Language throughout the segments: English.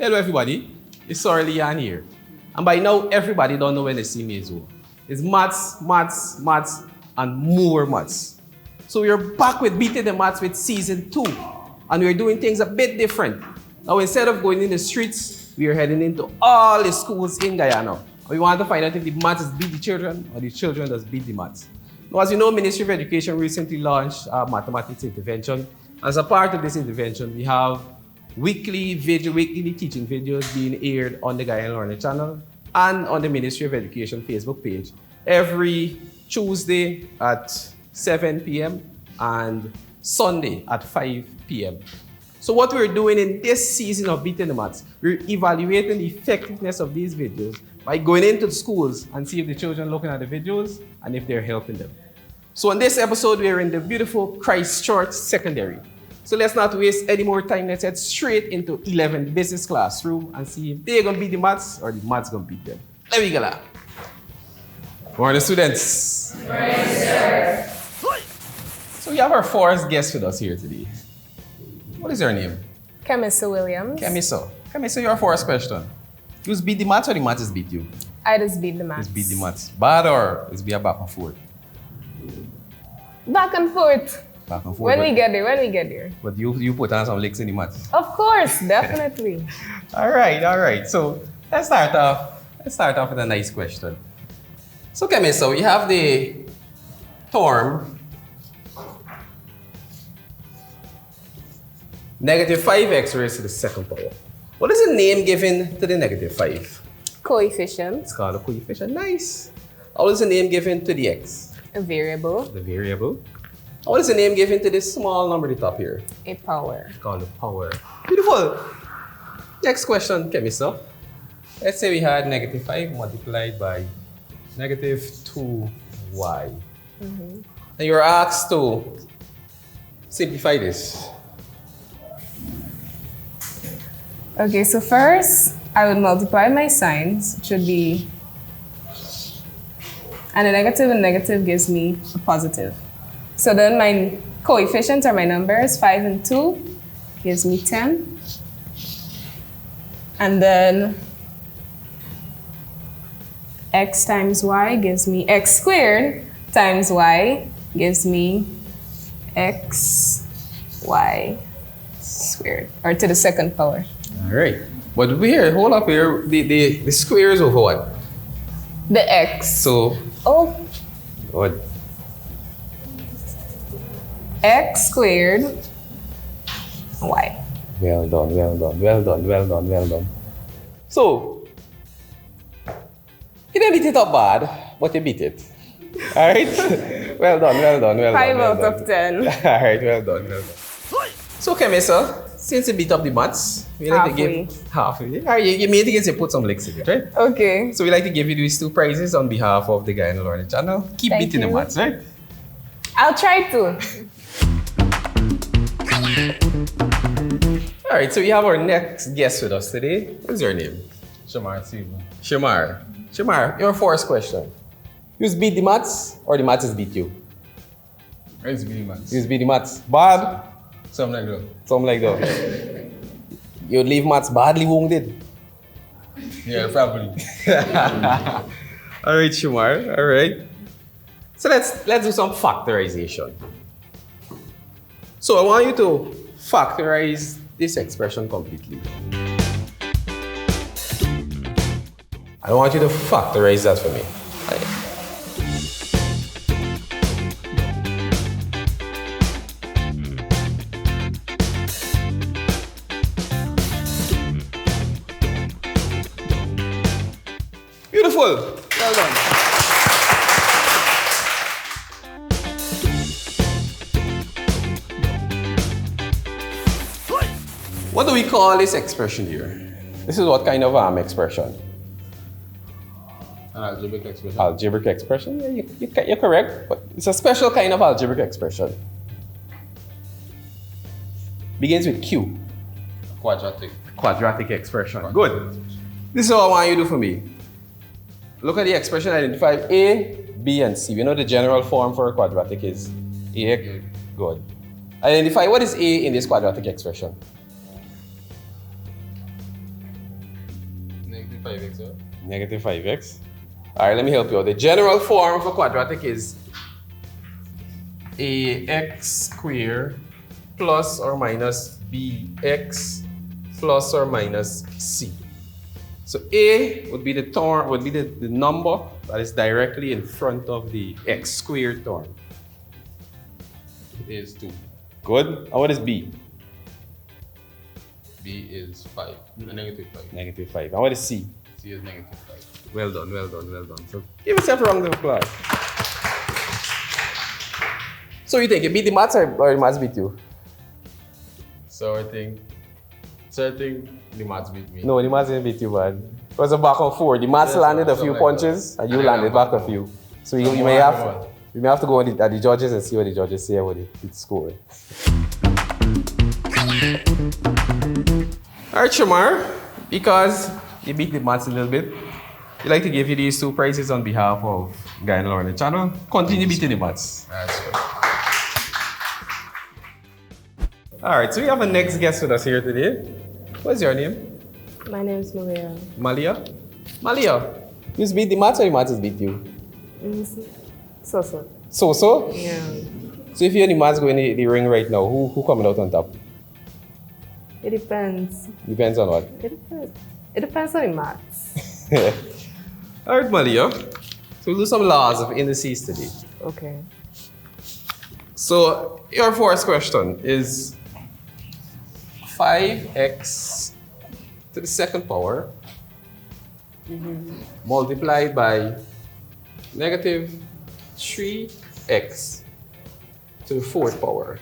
Hello everybody, it's Sorely Ann here. And by now, everybody don't know when the see me is over. It's maths, and more maths. So we're back with Beatin the Maths with season 2. And we're doing things a bit different. Now instead of going in the streets, we are heading into all the schools in Guyana. We want to find out if the maths beat the children or the children does beat the maths. Now, as you know, Ministry of Education recently launched a mathematics intervention. As a part of this intervention, we have weekly teaching videos being aired on the Guyana Learner channel and on the Ministry of Education Facebook page every Tuesday at 7 p.m. and Sunday at 5 p.m. So what we're doing in this season of Beatin the Maths, we're evaluating the effectiveness of these videos by going into the schools and see if the children are looking at the videos and if they're helping them. So in this episode, we're in the beautiful Christchurch Secondary. So let's not waste any more time. Let's head straight into 11 business classroom and see if they're gonna beat the maths or the maths gonna beat them. Let me go. Morning, students. Morning, sir. So we have our first guest with us here today. What is your name? Camissa Williams. Camissa, your first question. You beat the maths or the maths beat you? I just beat the maths. Just beat the maths. Bad or is be a back and forth? Back and forth. Back and forth. When we get there. But you put on some licks in the maths. Of course, definitely. All right. So let's start off with a nice question. So Camissa, we have the term negative 5x raised to the second power. What is the name given to the negative 5? Coefficient. It's called a coefficient. Nice. What is the name given to the x? A variable. The variable. What is the name given to this small number at the top here? A power. It's called a power. Beautiful. Next question, Camissa. Let's say we had negative 5 multiplied by negative 2y. And you're asked to simplify this. Okay, so first, I would multiply my signs, which would be, and a negative and negative gives me a positive. So then my coefficients are my numbers, 5 and 2 gives me 10. And then x times y gives me x squared times y gives me x y squared, or to the second power. All right. But hold up here, the squares of what? The x. So, what? X squared y. Well done. So, you didn't beat it up bad, but you beat it. All right? Well done. 5 out of 10. All right, well done. So, Camissa, since you beat up the maths, we like to give halfway. All right, you made it to put some licks in it, right? Okay. So we like to give you these 2 prizes on behalf of the Guyana Learner channel. Keep Thank beating you. the maths, right? I'll try to. All right, so we have our next guest with us today. What's your name? Shamar Silva. Shamar, your first question. You beat the maths or the maths beat you? It's beating maths. You beat the maths. Bad? Something like that. You leave maths badly wounded. Yeah, probably. All right, Shamar. All right. So let's do some factorization. So I want you to factorize this expression completely. I want you to factorize that for me. Beautiful. Well done. What do we call this expression here? This is what kind of expression? An algebraic expression. Algebraic expression? Yeah, you're correct, but it's a special kind of algebraic expression. Begins with Q. Quadratic. Quadratic expression. Good. This is what I want you to do for me. Look at the expression, identify A, B, and C. We know the general form for a quadratic is A. Good. Identify what is A in this quadratic expression. Negative 5x. All right, let me help you out. The general form of a quadratic is ax squared plus or minus bx plus or minus c. So a would be the term, would be the number that is directly in front of the x squared term. It is 2. Good. And what is b? B is 5. Negative 5. Negative 5. And what is c? C is negative 5. Well done, well done, well done. So give yourself a round of applause. So you think you beat the maths or the maths beat you? So I think the maths beat me. No, the maths didn't beat you, man. It was a back and forth. The maths landed a few punches and you landed back a few. So you may have to go at the judges and see what the judges say about the score. Alright, Shamar, because you beat the maths a little bit, we'd like to give you these 2 prizes on behalf of Guy and Lauren channel. Continue beating the maths. That's good. Alright, so we have a next guest with us here today. What's your name? My name is Maria. Malia? Malia, you beat the maths or the maths beat you? So. So? Yeah. So if you're the maths going in the ring right now, who coming out on top? It depends. Depends on what? It depends on the maths. Alright, Malia. So we'll do some laws of indices today. Okay. So your first question is 5x to the second power multiplied by negative 3x to the fourth power.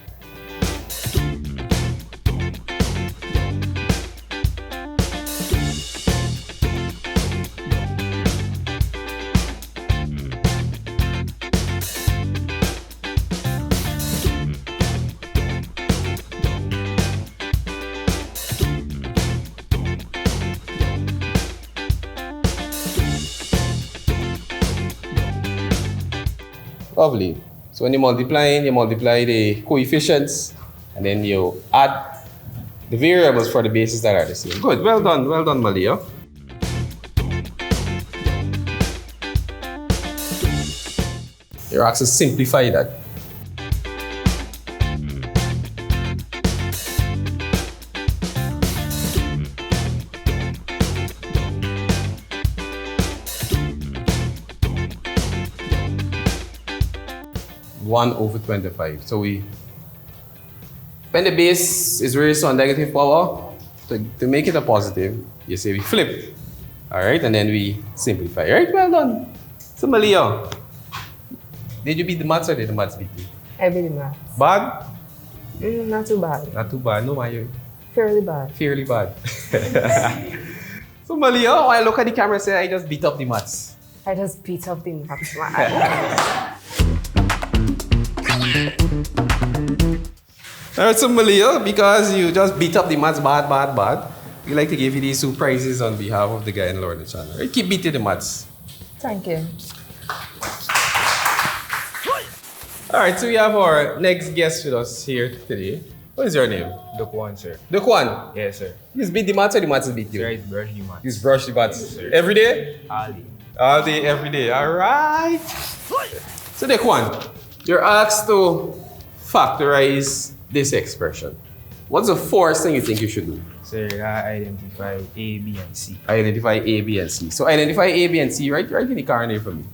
Lovely. So when you're multiplying, you multiply the coefficients and then you add the variables for the bases that are the same. Good. Well done, Malia. You're asked to simplify that. One over 25. So when the base is raised to a negative power, to make it a positive, you say we flip. Alright, and then we simplify. Alright, well done. So Malia, did you beat the maths or did the maths beat you? I beat the maths. Bad? Not too bad. Not too bad, no, Mayo. Fairly bad. Fairly bad. So Malia, when I look at the camera and say, I just beat up the maths. I just beat up the maths, man. Alright, so Malia, because you just beat up the maths bad, we'd like to give you these 2 prizes on behalf of the Guy and Lauren channel. Right? Keep beating the maths. Thank you. Alright, so we have our next guest with us here today. What is your name? Duquan, sir. Duquan. Yes, sir. You beat the maths or the maths beat you? Sir, I brush the maths. You brush the maths. Yes, sir. Every day? All day. All day, every day. Alright. So Duquan, you're asked to factorize this expression. What's the first thing you think you should do? Sir, I identify A, B, and C. Identify A, B, and C. So identify A, B, and C. Write in the car name for me.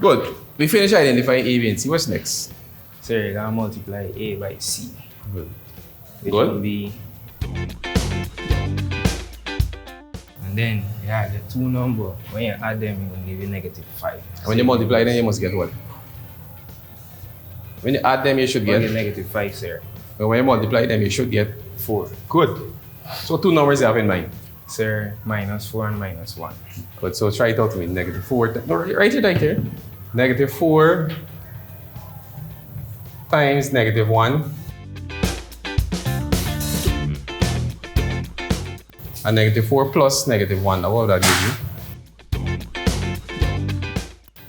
Good. We finish identifying A, B, and C. What's next? Sir, I gotta multiply A by C. Good. Which Good. will be... And then, yeah, the 2 numbers, when you add them, it will give you negative 5. When you multiply them, you must get what? When you add them, you should You get... get negative 5, sir. When you multiply them, you should get 4. Good. So 2 numbers you have in mind. Sir, minus 4 and minus 1. Good. So try it out with negative 4. No, write it right here. Negative 4 times negative 1. And negative 4 plus negative 1. Now what would that give you?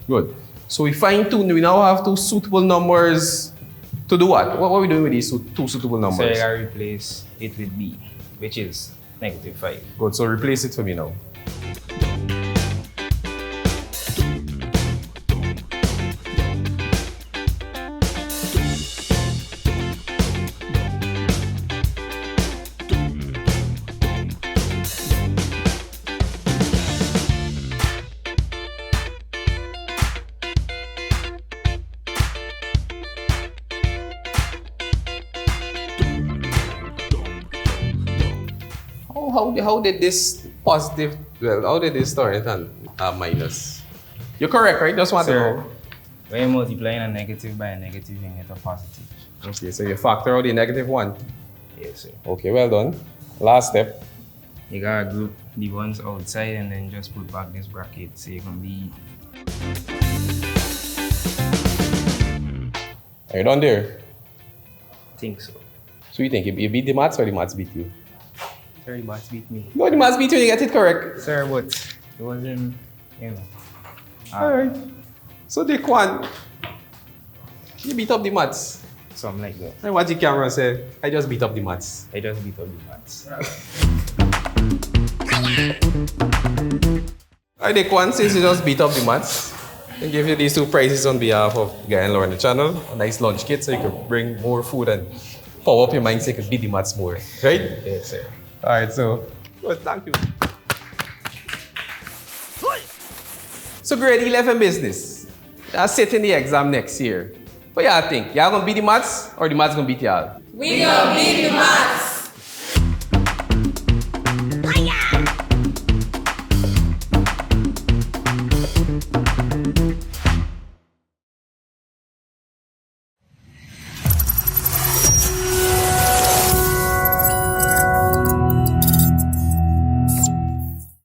Good. So we find 2. We now have 2 suitable numbers to do what? What are we doing with these 2 suitable numbers? So I gotta replace it with B. which is -5. Good, so replace it for me now. How did this positive, well, how did this turn it on minus? You're correct, right? Just want to know. When you're multiplying a negative by a negative, you get a positive. Okay, so you factor out the -1. Yes, sir. Okay, well done. Last step. You gotta group the ones outside and then just put back this bracket so you can be. Are you done there? I think so. So you think you beat the maths or the maths beat you? Sorry, boss beat me. No, the maths beat you, you get it correct. Sir, but it wasn't, you know. Alright. So the one, you beat up the maths. Something like that. And what the camera said, I just beat up the maths. I just beat up the maths. Alright, the one, since you just beat up the maths, I give you these 2 prizes on behalf of Guy and Lauren the channel. A nice lunch kit so you can bring more food and power up your mind so you can beat the maths more. Right? Yes, sir. Alright, so good, thank you. So grade 11 business. I'll sit in the exam next year. What y'all think? Y'all gonna beat the maths or the maths gonna beat y'all? We gonna beat the maths.